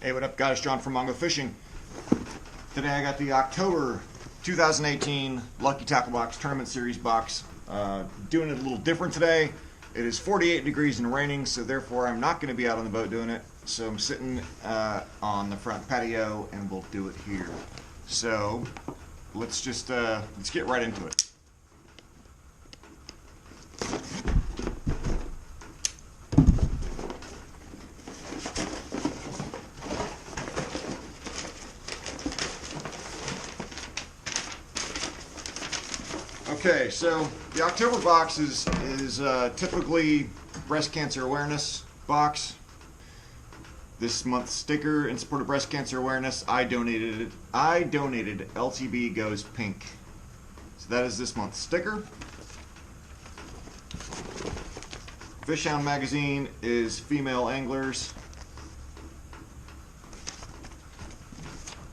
Hey, what up guys? John from Mongo Fishing. Today I got the October 2018 Lucky Tackle Box Tournament Series box. Doing it a little different today. It is 48 degrees and raining, so therefore I'm not going to be out on the boat doing it. So I'm sitting on the front patio and we'll do it here. So let's get right into it. Okay, so the October box is typically breast cancer awareness box. This month's sticker in support of breast cancer awareness, I donated it. I donated LTB Goes Pink. So that is this month's sticker. Fish Hound magazine is female anglers.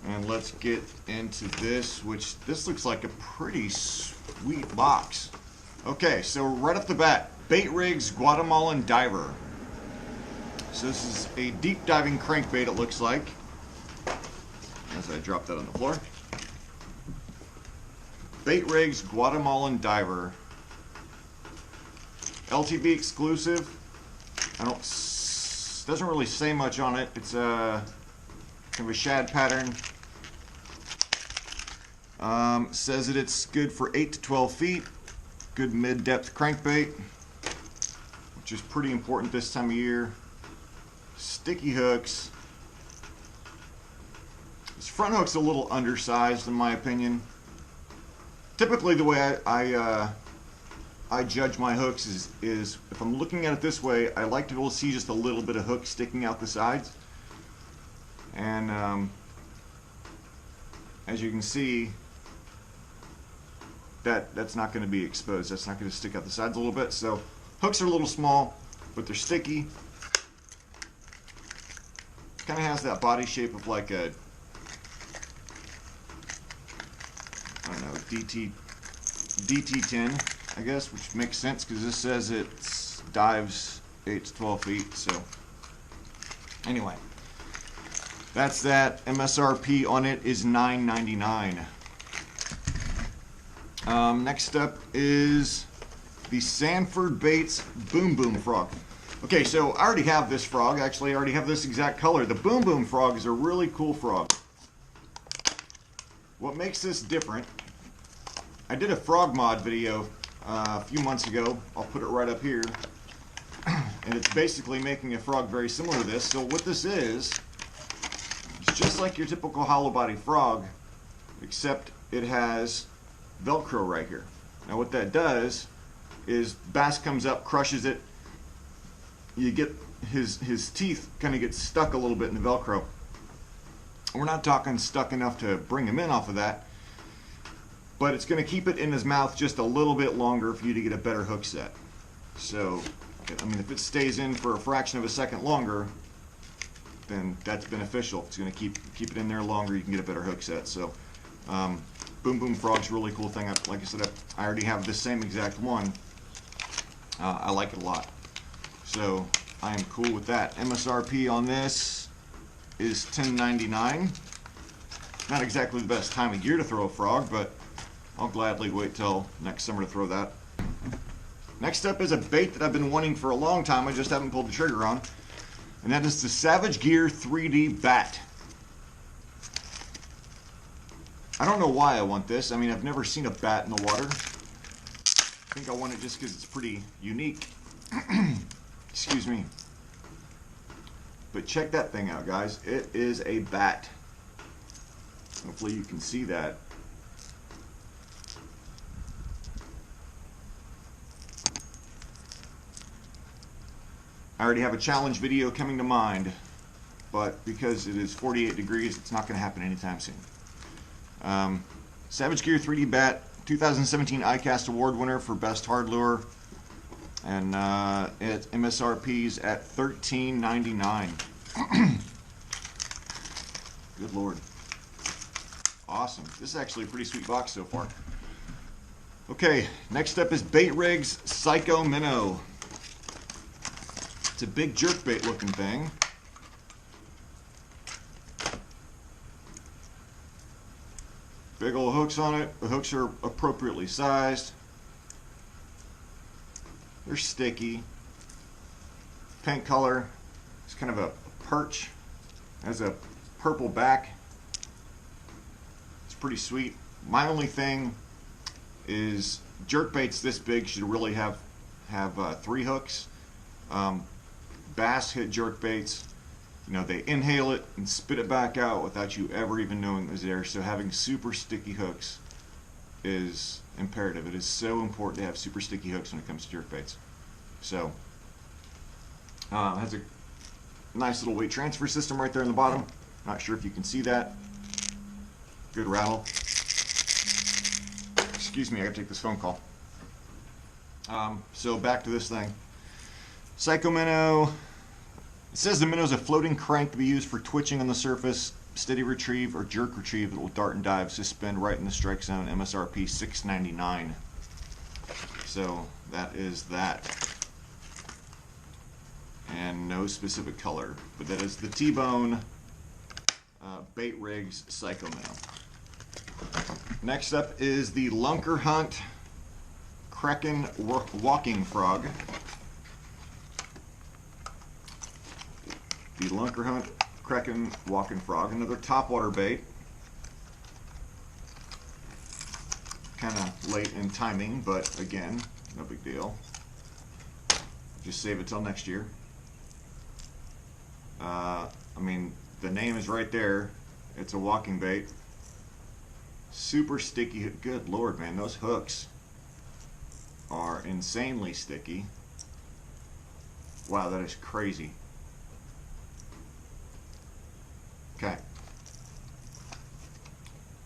And let's get into this, which this looks like a pretty sweet box. Okay, so right off the bat, Bait Rigs Guatemalan Diver. So this is a deep diving crankbait, it looks like, as I drop that on the floor. Bait Rigs Guatemalan Diver. LTB exclusive. Doesn't really say much on it. It's kind of a shad pattern. Says that it's good for 8 to 12 feet. Good mid-depth crankbait, which is pretty important this time of year. Sticky hooks. This front hook's a little undersized in my opinion. Typically the way I judge my hooks is if I'm looking at it this way, I like to be able to see just a little bit of hook sticking out the sides. And as you can see, that's not going to be exposed. That's not going to stick out the sides a little bit. So hooks are a little small, but they're sticky. Kind of has that body shape of like a, I don't know, DT10, I guess, which makes sense because this says it dives 8 to 12 feet. So anyway, that's that. MSRP on it is $9.99. Next up is the Sandford Baits Boom Boom Frog. Okay, so I already have this frog. Actually, I already have this exact color. The Boom Boom Frog is a really cool frog. What makes this different, I did a frog mod video a few months ago. I'll put it right up here. And it's basically making a frog very similar to this. So what this is, it's just like your typical hollow body frog, except it has Velcro right here. Now what that does is bass comes up, crushes it, you get his teeth kind of get stuck a little bit in the Velcro. We're not talking stuck enough to bring him in off of that, but it's going to keep it in his mouth just a little bit longer for you to get a better hook set. So, I mean, if it stays in for a fraction of a second longer, then that's beneficial. It's going to keep it in there longer, you can get a better hook set. So, Boom Boom Frog's a really cool thing. Like I said, I already have the same exact one. I like it a lot. So I am cool with that. MSRP on this is $10.99. Not exactly the best time of year to throw a frog, but I'll gladly wait till next summer to throw that. Next up is a bait that I've been wanting for a long time. I just haven't pulled the trigger on. And that is the Savage Gear 3D Bat. I don't know why I want this. I mean, I've never seen a bat in the water. I think I want it just because it's pretty unique. Excuse me. But check that thing out, guys. It is a bat. Hopefully you can see that. I already have a challenge video coming to mind, but because it is 48 degrees, it's not going to happen anytime soon. Savage Gear 3D Bat, 2017 iCast Award winner for Best Hard Lure, and it MSRP's at $13.99. Good Lord. Awesome. This is actually a pretty sweet box so far. Okay, next up is Bait Rigs Psycho Minnow. It's a big jerkbait looking thing. Big old hooks on it. The hooks are appropriately sized. They're sticky. Paint color. It's kind of a perch. Has a purple back. It's pretty sweet. My only thing is jerkbaits this big should really have 3 hooks. Bass hit jerkbaits. You know, they inhale it and spit it back out without you ever even knowing it was there. So having super sticky hooks is imperative. It is so important to have super sticky hooks when it comes to jerkbaits. So it has a nice little weight transfer system right there in the bottom. Not sure if you can see that. Good rattle. Excuse me, I gotta take this phone call. So back to this thing. Psycho Minnow. It says the minnow is a floating crank to be used for twitching on the surface, steady retrieve, or jerk retrieve. It will dart and dive, suspend right in the strike zone. MSRP $6.99. So that is that. And no specific color, but that is the T-Bone Bait Rigs Psycho Minnow. Next up is the Lunker Hunt Kraken Walking Frog. The Lunker Hunt Kraken Walking Frog, another topwater bait. Kind of late in timing, but again, no big deal. Just save it till next year. I mean, the name is right there. It's a walking bait. Super sticky. Good Lord, man, those hooks are insanely sticky. Wow, that is crazy. Okay.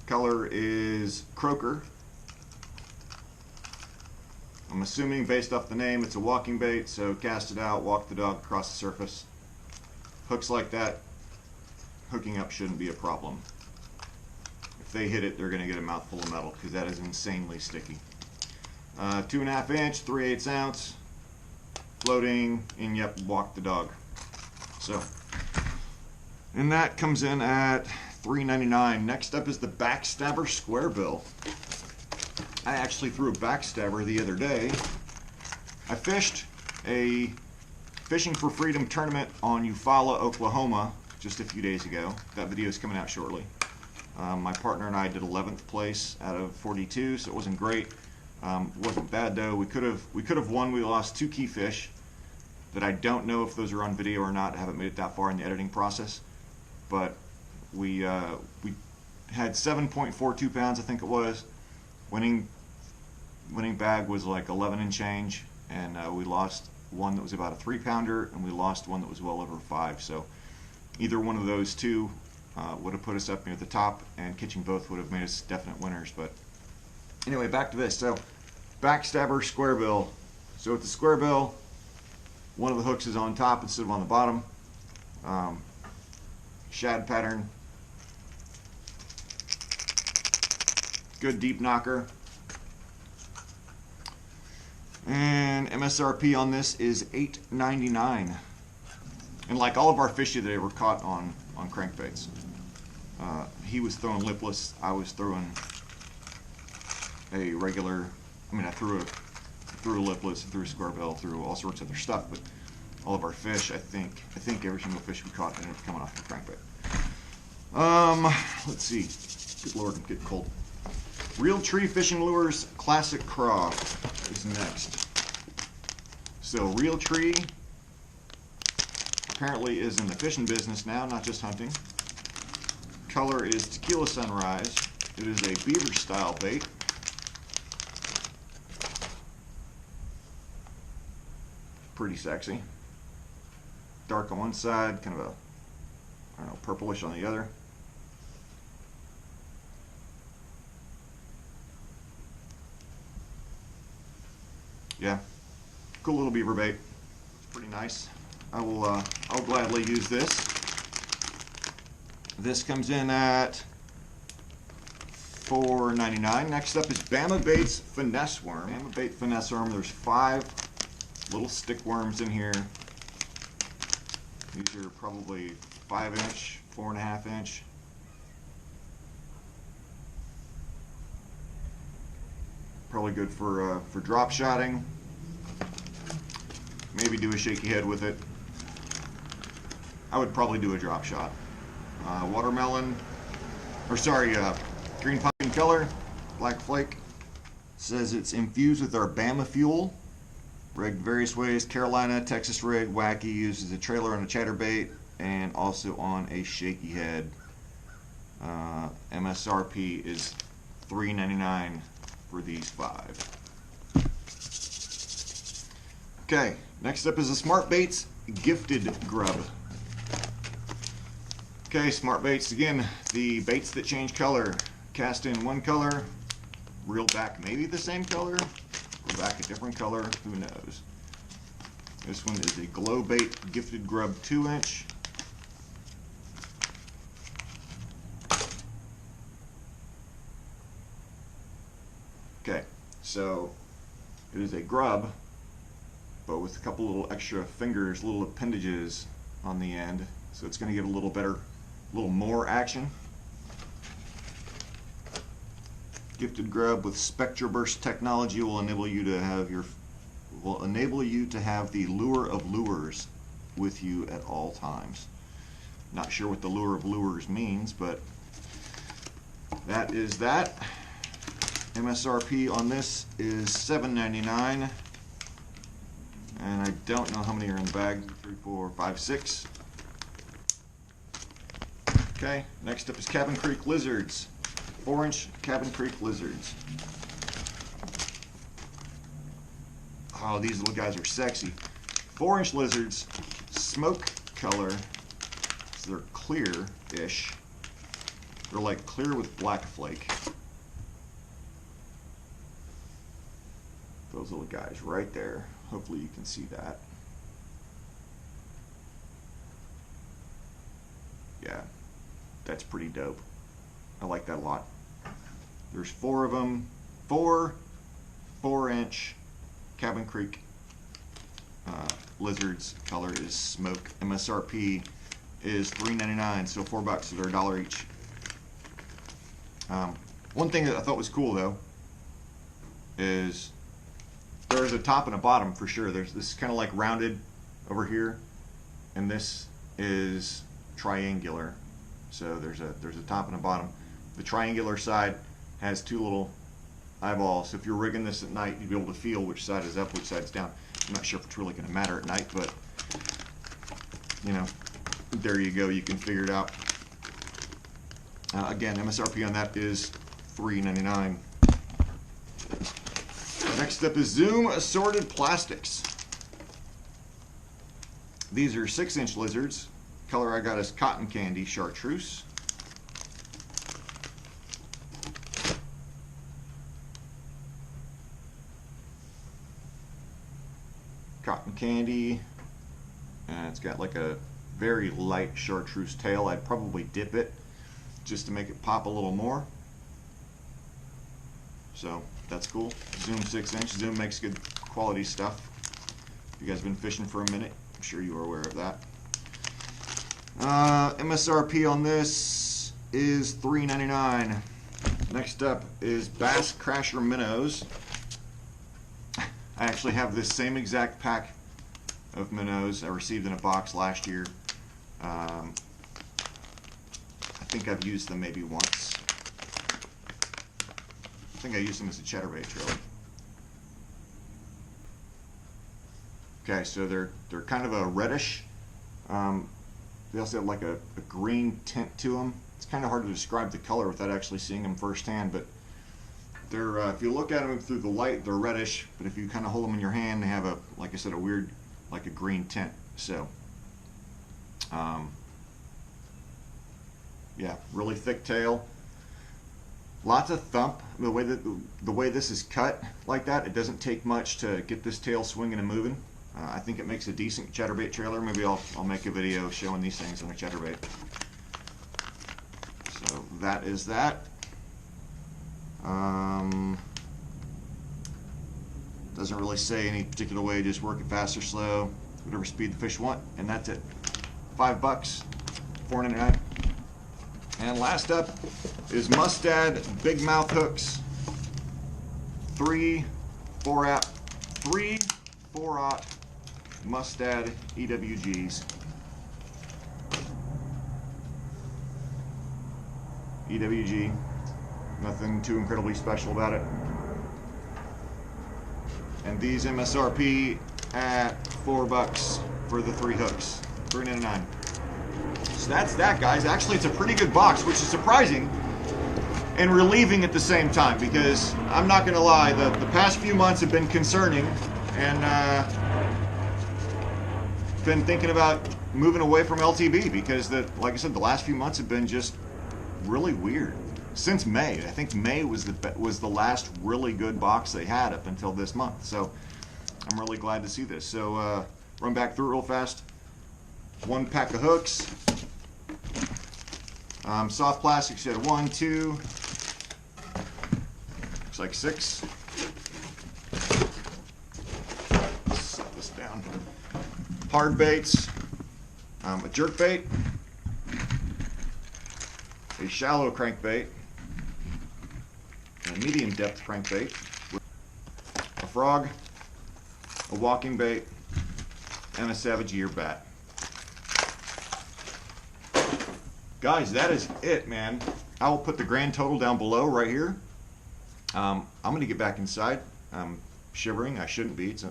Color is croaker. I'm assuming based off the name it's a walking bait, so cast it out, walk the dog across the surface. Hooks like that, hooking up shouldn't be a problem. If they hit it, they're going to get a mouthful of metal because that is insanely sticky. 2.5 inch, 3/8 ounce, floating, and yep, walk the dog. So, and that comes in at $3.99. Next up is the Backstabber Square Bill. I actually threw a Backstabber the other day. I fished a Fishing for Freedom tournament on Eufaula, Oklahoma just a few days ago. That video is coming out shortly. My partner and I did 11th place out of 42, so it wasn't great. Wasn't bad though. We could have won. We lost 2 key fish that I don't know if those are on video or not. I haven't made it that far in the editing process, but we had 7.42 pounds, I think it was. Winning bag was like 11 and change, and we lost one that was about a 3-pounder, and we lost one that was well over 5. So either one of those two would have put us up near the top, and catching both would have made us definite winners. But anyway, back to this. So Backstabber Square Bill. So with the Square Bill, one of the hooks is on top instead of on the bottom. Shad pattern. Good deep knocker. And MSRP on this is $8.99. And like all of our fish today were caught on crankbaits. He was throwing lipless. I was throwing a regular. I mean, I threw a lipless, threw a square bill, threw all sorts of other stuff. But all of our fish, I think every single fish we caught ended up coming off the crankbait. Let's see. Good Lord, I'm getting cold. Real Tree Fishing Lures Classic Craw is next. So Real Tree apparently is in the fishing business now, not just hunting. Color is Tequila Sunrise. It is a beaver style bait. Pretty sexy. Dark on one side, kind of a, I don't know, purplish on the other. Yeah, cool little beaver bait. It's pretty nice. I'll gladly use this. This comes in at $4.99. Next up is Bama Bait's Finesse Worm. Bama Bait Finesse Worm. There's 5 little stick worms in here. These are probably 5 inch, 4.5 inch. Probably good for drop shotting. Maybe do a shaky head with it. I would probably do a drop shot. Watermelon, or sorry, green pumpkin color, black flake. Says it's infused with our Bama fuel. Rigged various ways: Carolina, Texas rig, wacky, used as a trailer on a chatterbait and also on a shaky head. MSRP is $3.99 for these 5. Okay, next up is the Smart Baits Gifted Grub. Okay, Smart Baits, again, the baits that change color. Cast in one color, reel back maybe the same color, or back a different color, who knows. This one is a Glow Bait Gifted Grub 2-inch. Okay, so it is a grub, but with a couple little extra fingers, little appendages on the end, so it's going to get a little better, a little more action. Gifted Grub with SpectraBurst technology will enable you to have the lure of lures with you at all times. Not sure what the lure of lures means, but that is that. MSRP on this is $7.99, and I don't know how many are in the bag. 3, 4, 5, 6. Okay, next up is Cabin Creek Lizards. 4-inch Cabin Creek Lizards. Oh, these little guys are sexy. 4-inch lizards, smoke color. So they're clear-ish. They're like clear with black flake. Those little guys right there. Hopefully you can see that. Yeah, that's pretty dope. I like that a lot. There's 4 of them. 4-inch Cabin Creek lizards. Color is smoke. MSRP is $3.99, so $4, so they're $1 each. One thing that I thought was cool though is there's a top and a bottom for sure. There's this kind of like rounded over here, and this is triangular. So there's a top and a bottom. The triangular side has 2 little eyeballs. So if you're rigging this at night, you'd be able to feel which side is up, which side's down. I'm not sure if it's really going to matter at night, but you know, there you go. You can figure it out. Again, MSRP on that is $3.99. Next up is Zoom Assorted Plastics. These are 6-inch lizards. Color I got is Cotton Candy Chartreuse. Cotton Candy. And it's got like a very light chartreuse tail. I'd probably dip it just to make it pop a little more. So that's cool. Zoom 6-inch. Zoom makes good quality stuff. If you guys have been fishing for a minute, I'm sure you are aware of that. MSRP on this is $3.99. Next up is Bass Crasher Minnows. I actually have this same exact pack of minnows I received in a box last year. I think I've used them maybe once. I think I used them as a chatterbait trailer. Okay, so they're kind of a reddish. They also have like a green tint to them. It's kind of hard to describe the color without actually seeing them firsthand, but they're if you look at them through the light, they're reddish. But if you kind of hold them in your hand, they have a, like I said, a weird, like a green tint. So, yeah, really thick tail. Lots of thump. The way this is cut like that, it doesn't take much to get this tail swinging and moving. I think it makes a decent chatterbait trailer. Maybe I'll make a video showing these things on a chatterbait. So that is that. Doesn't really say any particular way, just work it fast or slow, whatever speed the fish want, and that's it. $5, $4.99. And last up is Mustad Big Mouth Hooks. three 4-aught Mustad EWGs. EWG, nothing too incredibly special about it. And these MSRP at $4 for the 3 hooks, $3.99. So that's that, guys. Actually, it's a pretty good box, which is surprising and relieving at the same time, because I'm not going to lie, the past few months have been concerning, and been thinking about moving away from LTB because, like I said, the last few months have been just really weird. Since May, I think May was the last really good box they had up until this month. So I'm really glad to see this. So run back through it real fast. 1 pack of hooks. Soft plastics, you had 1, 2, looks like 6. Set this down. Hard baits, a jerk bait, a shallow crankbait, a medium depth crankbait, a frog, a walking bait, and a Savage Ear bat. Guys, that is it, man. I will put the grand total down below right here. I'm going to get back inside. I'm shivering. I shouldn't be. It's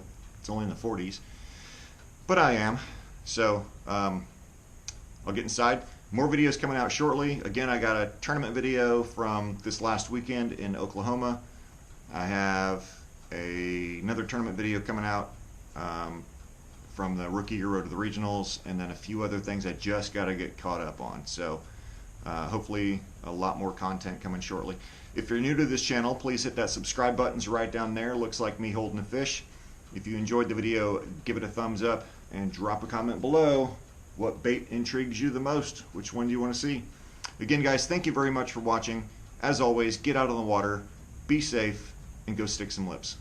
only in the 40s. But I am. So I'll get inside. More videos coming out shortly. Again, I got a tournament video from this last weekend in Oklahoma. I have another tournament video coming out from the rookie year road to the regionals, and then a few other things I just got to get caught up on. So hopefully a lot more content coming shortly. If you're new to this channel, please hit that subscribe button right down there. Looks like me holding a fish. If you enjoyed the video, give it a thumbs up and drop a comment below. What bait intrigues you the most? Which one do you want to see? Again, guys, thank you very much for watching. As always, get out on the water, be safe, and go stick some lips.